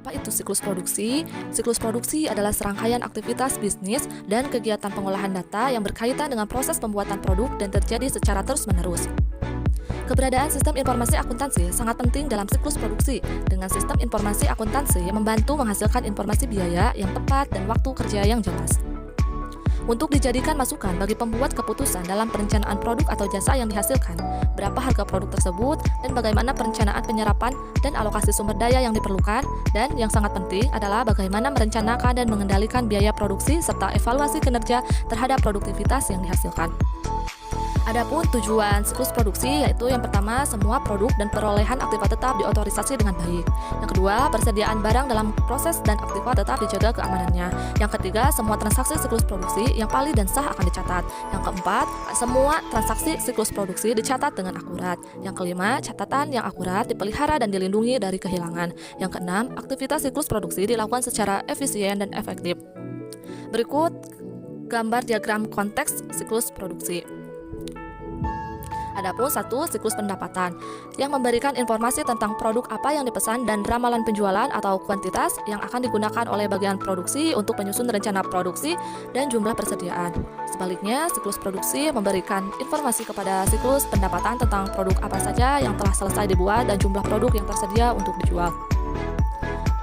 Apa itu siklus produksi? Siklus produksi adalah serangkaian aktivitas bisnis dan kegiatan pengolahan data yang berkaitan dengan proses pembuatan produk dan terjadi secara terus-menerus. Keberadaan sistem informasi akuntansi sangat penting dalam siklus produksi. Dengan sistem informasi akuntansi membantu menghasilkan informasi biaya yang tepat dan waktu kerja yang jelas. Untuk dijadikan masukan bagi pembuat keputusan dalam perencanaan produk atau jasa yang dihasilkan, berapa harga produk tersebut, dan bagaimana perencanaan penyerapan dan alokasi sumber daya yang diperlukan, dan yang sangat penting adalah bagaimana merencanakan dan mengendalikan biaya produksi serta evaluasi kinerja terhadap produktivitas yang dihasilkan. Adapun tujuan siklus produksi yaitu yang pertama, semua produk dan perolehan aktiva tetap diotorisasi dengan baik. Yang kedua, persediaan barang dalam proses dan aktiva tetap dijaga keamanannya. Yang ketiga, semua transaksi siklus produksi yang valid dan sah akan dicatat. Yang keempat, semua transaksi siklus produksi dicatat dengan akurat. Yang kelima, catatan yang akurat dipelihara dan dilindungi dari kehilangan. Yang keenam, aktivitas siklus produksi dilakukan secara efisien dan efektif. Berikut gambar diagram konteks siklus produksi. Adapun satu, siklus pendapatan yang memberikan informasi tentang produk apa yang dipesan dan ramalan penjualan atau kuantitas yang akan digunakan oleh bagian produksi untuk menyusun rencana produksi dan jumlah persediaan. Sebaliknya, siklus produksi memberikan informasi kepada siklus pendapatan tentang produk apa saja yang telah selesai dibuat dan jumlah produk yang tersedia untuk dijual.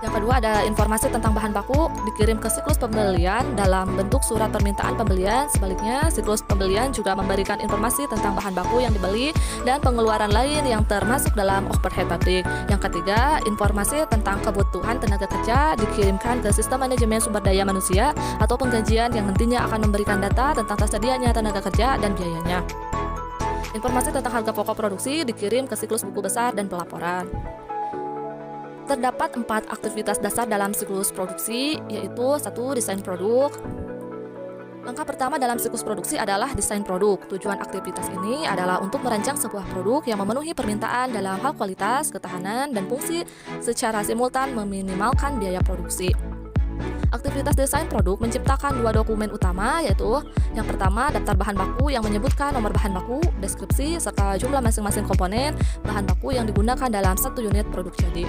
Yang kedua, ada informasi tentang bahan baku dikirim ke siklus pembelian dalam bentuk surat permintaan pembelian. Sebaliknya, siklus pembelian juga memberikan informasi tentang bahan baku yang dibeli dan pengeluaran lain yang termasuk dalam overhead pabrik. Yang ketiga, informasi tentang kebutuhan tenaga kerja dikirimkan ke sistem manajemen sumber daya manusia atau penggajian yang nantinya akan memberikan data tentang tersedianya tenaga kerja dan biayanya. Informasi tentang harga pokok produksi dikirim ke siklus buku besar dan pelaporan. Terdapat 4 aktivitas dasar dalam siklus produksi, yaitu 1. Desain produk. Langkah pertama dalam siklus produksi adalah desain produk. Tujuan aktivitas ini adalah untuk merancang sebuah produk yang memenuhi permintaan dalam hal kualitas, ketahanan, dan fungsi secara simultan meminimalkan biaya produksi. Aktivitas desain produk menciptakan 2 dokumen utama, yaitu yang pertama, daftar bahan baku yang menyebutkan nomor bahan baku, deskripsi, serta jumlah masing-masing komponen bahan baku yang digunakan dalam satu unit produk jadi.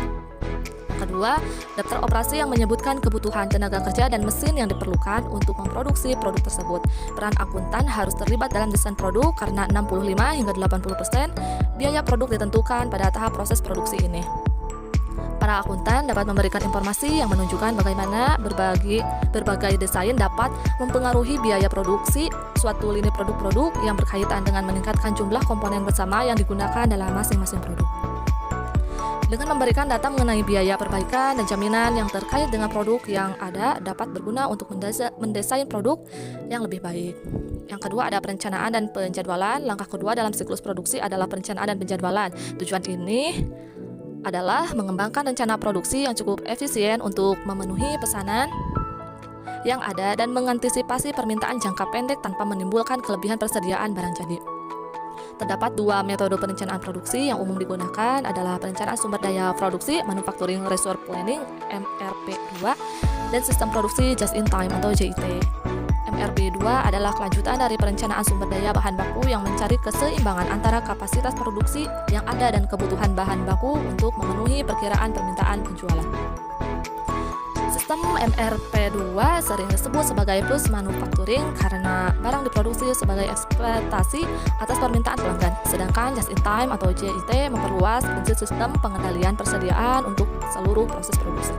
Kedua, daftar operasi yang menyebutkan kebutuhan tenaga kerja dan mesin yang diperlukan untuk memproduksi produk tersebut. Peran akuntan harus terlibat dalam desain produk karena 65 hingga 80% biaya produk ditentukan pada tahap proses produksi ini. Para akuntan dapat memberikan informasi yang menunjukkan bagaimana berbagai desain dapat mempengaruhi biaya produksi suatu lini produk-produk yang berkaitan dengan meningkatkan jumlah komponen bersama yang digunakan dalam masing-masing produk. Dengan memberikan data mengenai biaya perbaikan dan jaminan yang terkait dengan produk yang ada dapat berguna untuk mendesain produk yang lebih baik. Yang kedua, ada perencanaan dan penjadwalan. Langkah kedua dalam siklus produksi adalah perencanaan dan penjadwalan. Tujuan ini adalah mengembangkan rencana produksi yang cukup efisien untuk memenuhi pesanan yang ada dan mengantisipasi permintaan jangka pendek tanpa menimbulkan kelebihan persediaan barang jadi. Terdapat 2 metode perencanaan produksi yang umum digunakan adalah perencanaan sumber daya produksi, Manufacturing Resource Planning (MRP2), dan sistem produksi Just in Time atau JIT. MRP2 adalah kelanjutan dari perencanaan sumber daya bahan baku yang mencari keseimbangan antara kapasitas produksi yang ada dan kebutuhan bahan baku untuk memenuhi perkiraan permintaan penjualan. Sistem MRP2 sering disebut sebagai plus manufacturing karena barang diproduksi sebagai ekspektasi atas permintaan pelanggan, sedangkan just in time atau JIT memperluas prinsip sistem pengendalian persediaan untuk seluruh proses produksi.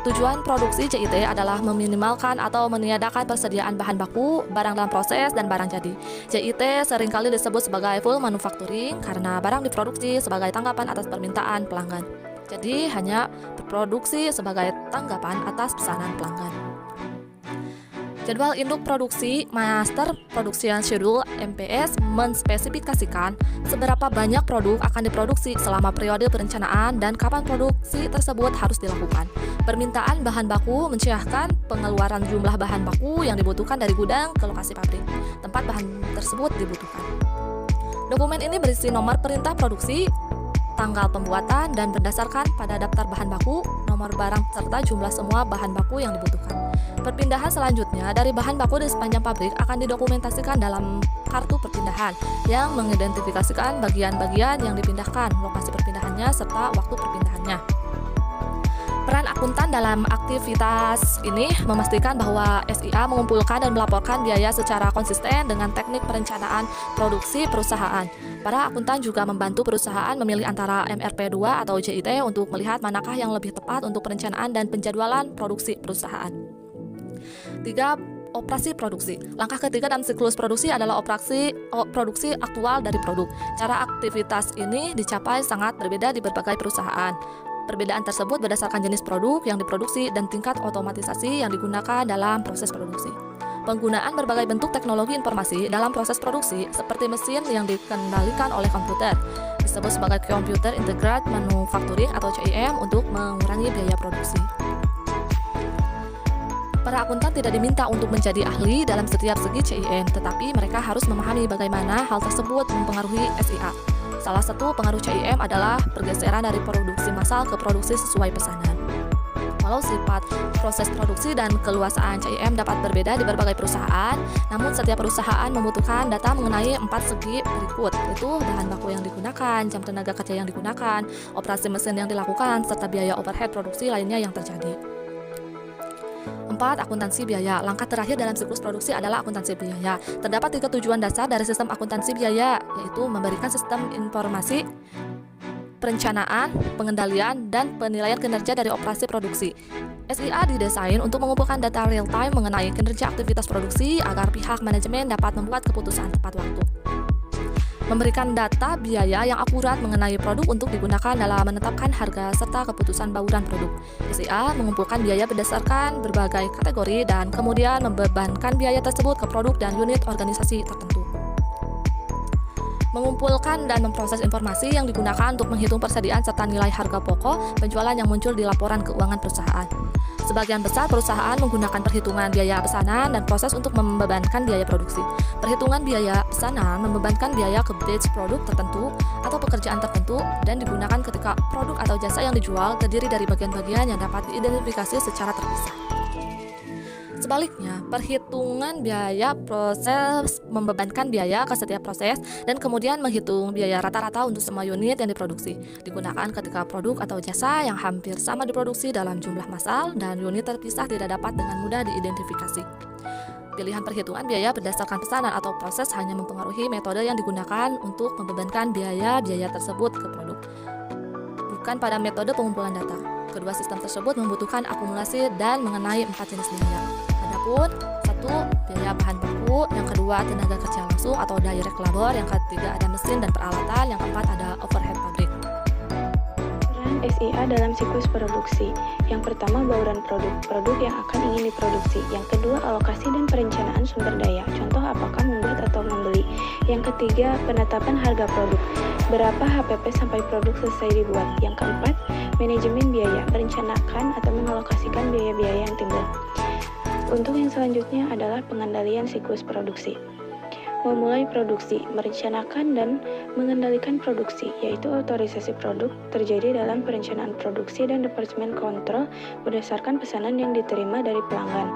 Tujuan produksi JIT adalah meminimalkan atau meniadakan persediaan bahan baku, barang dalam proses, dan barang jadi. JIT seringkali disebut sebagai full manufacturing karena barang diproduksi sebagai tanggapan atas permintaan pelanggan. Jadi hanya berproduksi sebagai tanggapan atas pesanan pelanggan. Jadwal induk produksi Master Production Schedule (MPS) menspesifikasikan seberapa banyak produk akan diproduksi selama periode perencanaan dan kapan produksi tersebut harus dilakukan. Permintaan bahan baku menciahkan pengeluaran jumlah bahan baku yang dibutuhkan dari gudang ke lokasi pabrik tempat bahan tersebut dibutuhkan. Dokumen ini berisi nomor perintah produksi, tanggal pembuatan, dan berdasarkan pada daftar bahan baku, nomor barang serta jumlah semua bahan baku yang dibutuhkan. Perpindahan selanjutnya dari bahan baku di sepanjang pabrik akan didokumentasikan dalam kartu perpindahan yang mengidentifikasikan bagian-bagian yang dipindahkan, lokasi perpindahannya, serta waktu perpindahannya. Peran akuntan dalam aktivitas ini memastikan bahwa SIA mengumpulkan dan melaporkan biaya secara konsisten dengan teknik perencanaan produksi perusahaan. Para akuntan juga membantu perusahaan memilih antara MRP2 atau JIT untuk melihat manakah yang lebih tepat untuk perencanaan dan penjadwalan produksi perusahaan. 3. Operasi produksi. Langkah ketiga dalam siklus produksi adalah produksi aktual dari produk. Cara aktivitas ini dicapai sangat berbeda di berbagai perusahaan. Perbedaan tersebut berdasarkan jenis produk yang diproduksi dan tingkat otomatisasi yang digunakan dalam proses produksi. Penggunaan berbagai bentuk teknologi informasi dalam proses produksi seperti mesin yang dikendalikan oleh komputer disebut sebagai Computer Integrated Manufacturing atau CIM untuk mengurangi biaya produksi. Para akuntan tidak diminta untuk menjadi ahli dalam setiap segi CIM, tetapi mereka harus memahami bagaimana hal tersebut mempengaruhi SIA. Salah satu pengaruh CIM adalah pergeseran dari produksi massal ke produksi sesuai pesanan. Walau sifat proses produksi dan keluasan CIM dapat berbeda di berbagai perusahaan, namun setiap perusahaan membutuhkan data mengenai 4 segi berikut, yaitu bahan baku yang digunakan, jam tenaga kerja yang digunakan, operasi mesin yang dilakukan, serta biaya overhead produksi lainnya yang terjadi. 4. Akuntansi biaya. Langkah terakhir dalam siklus produksi adalah akuntansi biaya. Terdapat 3 tujuan dasar dari sistem akuntansi biaya, yaitu memberikan sistem informasi, perencanaan, pengendalian, dan penilaian kinerja dari operasi produksi. SIA didesain untuk mengumpulkan data real-time mengenai kinerja aktivitas produksi agar pihak manajemen dapat membuat keputusan tepat waktu. Memberikan data biaya yang akurat mengenai produk untuk digunakan dalam menetapkan harga serta keputusan bauran produk. SIA mengumpulkan biaya berdasarkan berbagai kategori dan kemudian membebankan biaya tersebut ke produk dan unit organisasi tertentu. Mengumpulkan dan memproses informasi yang digunakan untuk menghitung persediaan serta nilai harga pokok penjualan yang muncul di laporan keuangan perusahaan. Sebagian besar perusahaan menggunakan perhitungan biaya pesanan dan proses untuk membebankan biaya produksi. Perhitungan biaya pesanan membebankan biaya ke batch produk tertentu atau pekerjaan tertentu dan digunakan ketika produk atau jasa yang dijual terdiri dari bagian-bagian yang dapat diidentifikasi secara terpisah. Sebaliknya, perhitungan biaya proses membebankan biaya ke setiap proses dan kemudian menghitung biaya rata-rata untuk semua unit yang diproduksi. Digunakan ketika produk atau jasa yang hampir sama diproduksi dalam jumlah massal dan unit terpisah tidak dapat dengan mudah diidentifikasi. Pilihan perhitungan biaya berdasarkan pesanan atau proses hanya mempengaruhi metode yang digunakan untuk membebankan biaya-biaya tersebut ke produk, bukan pada metode pengumpulan data. Kedua sistem tersebut membutuhkan akumulasi dan mengenai 4 jenis biaya. Adapun 1. Biaya bahan baku, yang kedua tenaga kerja langsung atau direct labor, yang ketiga ada mesin dan peralatan, yang keempat ada overhead pabrik. Peran SIA dalam siklus produksi. Yang pertama, bauran produk yang akan ingin diproduksi. Yang kedua, alokasi dan perencanaan sumber daya. Contoh, apakah membuat atau membeli. Yang ketiga, penetapan harga produk. Berapa HPP sampai produk selesai dibuat. Yang keempat, manajemen biaya, merencanakan atau mengalokasikan biaya-biaya yang timbul. Untuk yang selanjutnya adalah pengendalian siklus produksi. Memulai produksi, merencanakan dan mengendalikan produksi, yaitu otorisasi produk, terjadi dalam perencanaan produksi dan departemen kontrol berdasarkan pesanan yang diterima dari pelanggan.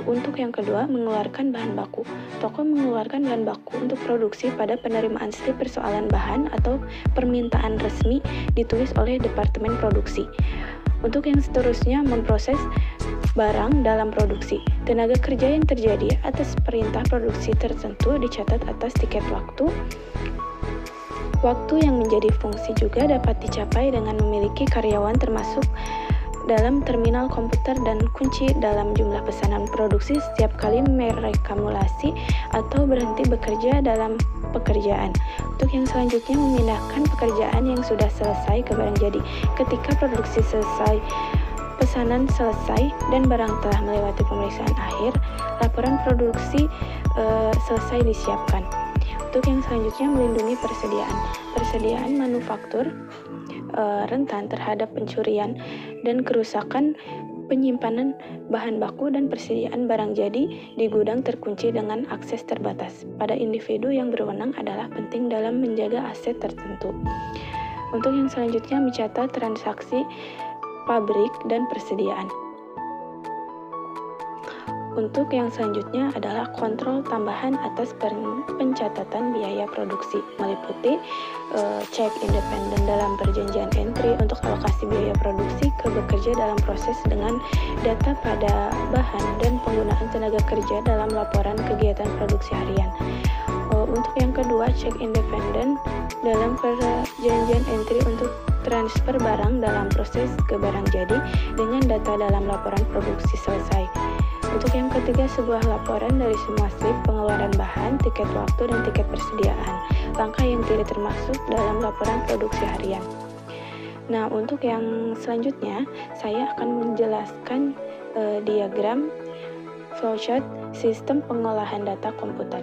Untuk yang kedua, mengeluarkan bahan baku. Toko mengeluarkan bahan baku untuk produksi pada penerimaan slip persoalan bahan atau permintaan resmi ditulis oleh departemen produksi. Untuk yang seterusnya, memproses barang dalam produksi. Tenaga kerja yang terjadi atas perintah produksi tertentu dicatat atas tiket waktu. Waktu yang menjadi fungsi juga dapat dicapai dengan memiliki karyawan termasuk dalam terminal komputer dan kunci dalam jumlah pesanan produksi setiap kali merekamulasi atau berhenti bekerja dalam pekerjaan. Untuk yang selanjutnya, memindahkan pekerjaan yang sudah selesai ke barang jadi. Ketika produksi selesai, pesanan selesai, dan barang telah melewati pemeriksaan akhir, laporan produksi selesai disiapkan. Untuk yang selanjutnya, melindungi persediaan. Persediaan manufaktur rentan terhadap pencurian dan kerusakan, penyimpanan bahan baku dan persediaan barang jadi di gudang terkunci dengan akses terbatas. Pada individu yang berwenang adalah penting dalam menjaga aset tertentu. Untuk yang selanjutnya, mencatat transaksi pabrik dan persediaan. Untuk yang selanjutnya adalah kontrol tambahan atas pencatatan biaya produksi, meliputi cek independen dalam perjanjian entry untuk alokasi biaya produksi ke bekerja dalam proses dengan data pada bahan dan penggunaan tenaga kerja dalam laporan kegiatan produksi harian. Untuk yang kedua, cek independen dalam perjanjian entry untuk transfer barang dalam proses ke barang jadi dengan data dalam laporan produksi selesai. Untuk yang ketiga, sebuah laporan dari semua slip pengeluaran bahan, tiket waktu, dan tiket persediaan. Langkah yang tidak termasuk dalam laporan produksi harian. Nah, untuk yang selanjutnya, saya akan menjelaskan diagram flowchart sistem pengolahan data komputer.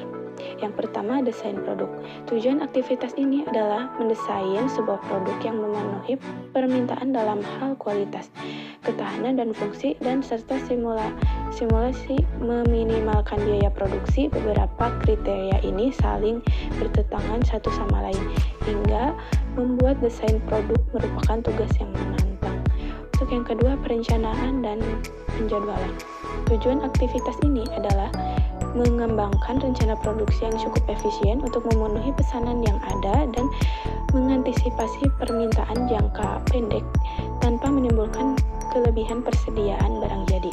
Yang pertama, desain produk. Tujuan aktivitas ini adalah mendesain sebuah produk yang memenuhi permintaan dalam hal kualitas, ketahanan dan fungsi, dan serta simulasi meminimalkan biaya produksi. Beberapa kriteria ini saling bertentangan satu sama lain, hingga membuat desain produk merupakan tugas yang menantang. Untuk yang kedua, perencanaan dan penjadwalan. Tujuan aktivitas ini adalah mengembangkan rencana produksi yang cukup efisien untuk memenuhi pesanan yang ada dan mengantisipasi permintaan jangka pendek tanpa menimbulkan kelebihan persediaan barang jadi.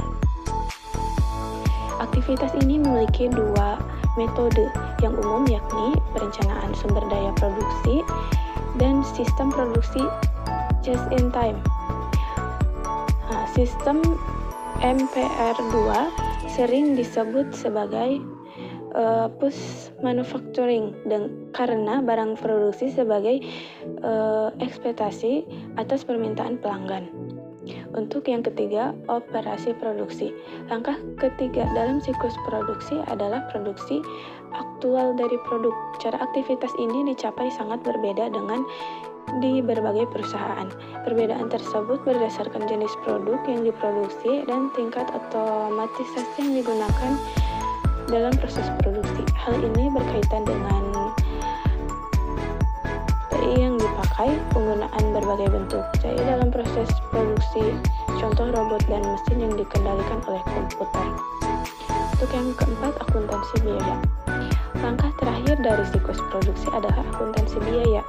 Aktivitas ini memiliki dua metode yang umum, yakni perencanaan sumber daya produksi dan sistem produksi just in time. Sistem MPR2 sering disebut sebagai push manufacturing karena barang produksi sebagai ekspektasi atas permintaan pelanggan. Untuk yang ketiga, operasi produksi. Langkah ketiga dalam siklus produksi adalah produksi aktual dari produk. Cara aktivitas ini dicapai sangat berbeda dengan di berbagai perusahaan. Perbedaan tersebut berdasarkan jenis produk yang diproduksi dan tingkat otomatisasi yang digunakan dalam proses produksi. Hal ini berkaitan dengan TI yang dipakai, penggunaan berbagai bentuk TI dalam proses produksi, contoh robot dan mesin yang dikendalikan oleh komputer. Untuk yang keempat, akuntansi biaya. Langkah terakhir dari siklus produksi adalah akuntansi biaya.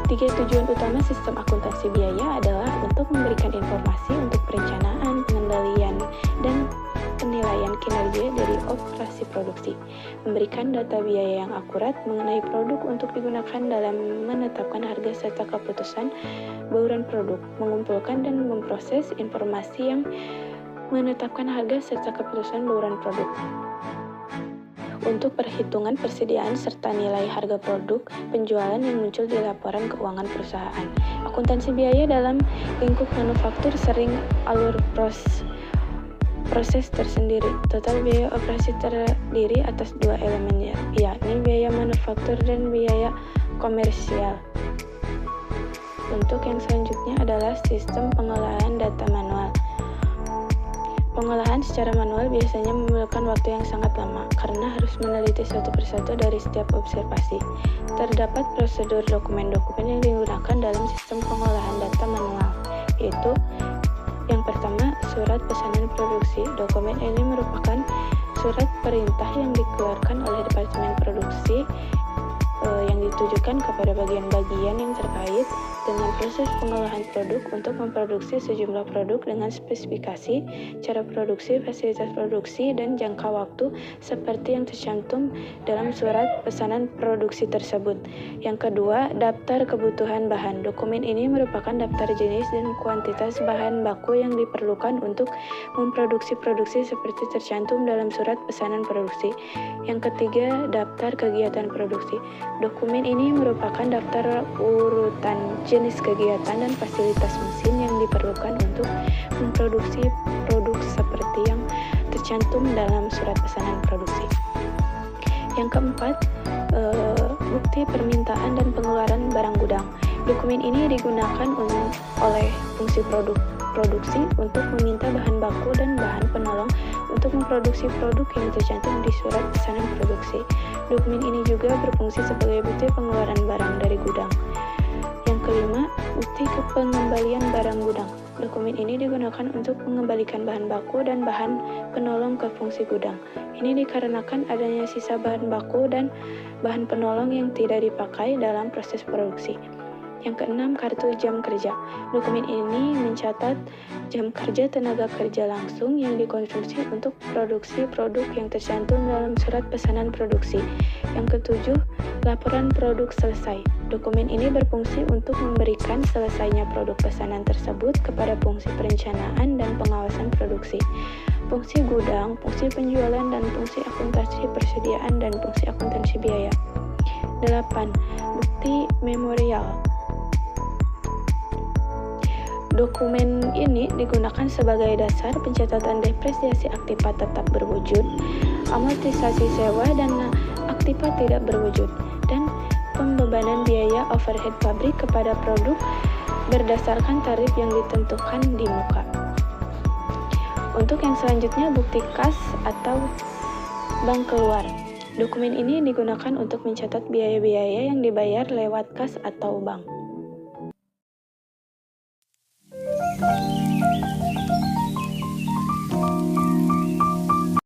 Tiga tujuan utama sistem akuntansi biaya adalah untuk memberikan informasi untuk perencanaan, pengendalian, dan penilaian kinerja dari operasi produksi, memberikan data biaya yang akurat mengenai produk untuk digunakan dalam menetapkan harga serta keputusan bauran produk, mengumpulkan dan memproses informasi yang menetapkan harga serta keputusan bauran produk. Untuk perhitungan persediaan serta nilai harga produk penjualan yang muncul di laporan keuangan perusahaan. Akuntansi biaya dalam lingkup manufaktur sering alur proses tersendiri. Total biaya operasi terdiri atas dua elemen, yakni biaya manufaktur dan biaya komersial. Untuk yang selanjutnya adalah sistem pengolahan data manual. Pengolahan secara manual biasanya memerlukan waktu yang sangat lama karena harus meneliti satu persatu dari setiap observasi. Terdapat prosedur dokumen-dokumen yang digunakan dalam sistem pengolahan data manual, yaitu yang pertama, surat pesanan produksi. Dokumen ini merupakan surat perintah yang dikeluarkan oleh Departemen Produksi yang ditujukan kepada bagian-bagian yang terkait dengan proses pengolahan produk untuk memproduksi sejumlah produk dengan spesifikasi, cara produksi, fasilitas produksi, dan jangka waktu seperti yang tercantum dalam surat pesanan produksi tersebut. Yang kedua, daftar kebutuhan bahan. Dokumen ini merupakan daftar jenis dan kuantitas bahan baku yang diperlukan untuk memproduksi produksi seperti tercantum dalam surat pesanan produksi. Yang ketiga, daftar kegiatan produksi. Dokumen ini merupakan daftar urutan jenis kegiatan dan fasilitas mesin yang diperlukan untuk memproduksi produk seperti yang tercantum dalam surat pesanan produksi. Yang keempat, bukti permintaan dan pengeluaran barang gudang. Dokumen ini digunakan oleh fungsi produksi untuk meminta bahan baku dan bahan penolong untuk memproduksi produk yang tercantum di surat pesanan produksi. Dokumen ini juga berfungsi sebagai bukti pengeluaran barang dari gudang. Yang kelima, Bukti pengembalian barang gudang. Dokumen ini digunakan untuk mengembalikan bahan baku dan bahan penolong ke fungsi gudang. Ini dikarenakan adanya sisa bahan baku dan bahan penolong yang tidak dipakai dalam proses produksi. Yang keenam, kartu jam kerja. Dokumen ini mencatat jam kerja tenaga kerja langsung yang dikonsumsi untuk produksi produk yang tercantum dalam surat pesanan produksi. Yang ketujuh, laporan produk selesai. Dokumen ini berfungsi untuk memberikan selesainya produk pesanan tersebut kepada fungsi perencanaan dan pengawasan produksi, fungsi gudang, fungsi penjualan, dan fungsi akuntansi persediaan dan fungsi akuntansi biaya. 8. Bukti memorial. Dokumen ini digunakan sebagai dasar pencatatan depresiasi aktiva tetap berwujud, amortisasi sewa dan aktiva tidak berwujud, dan pembebanan biaya overhead pabrik kepada produk berdasarkan tarif yang ditentukan di muka. Untuk yang selanjutnya, bukti kas atau bank keluar. Dokumen ini digunakan untuk mencatat biaya-biaya yang dibayar lewat kas atau bank.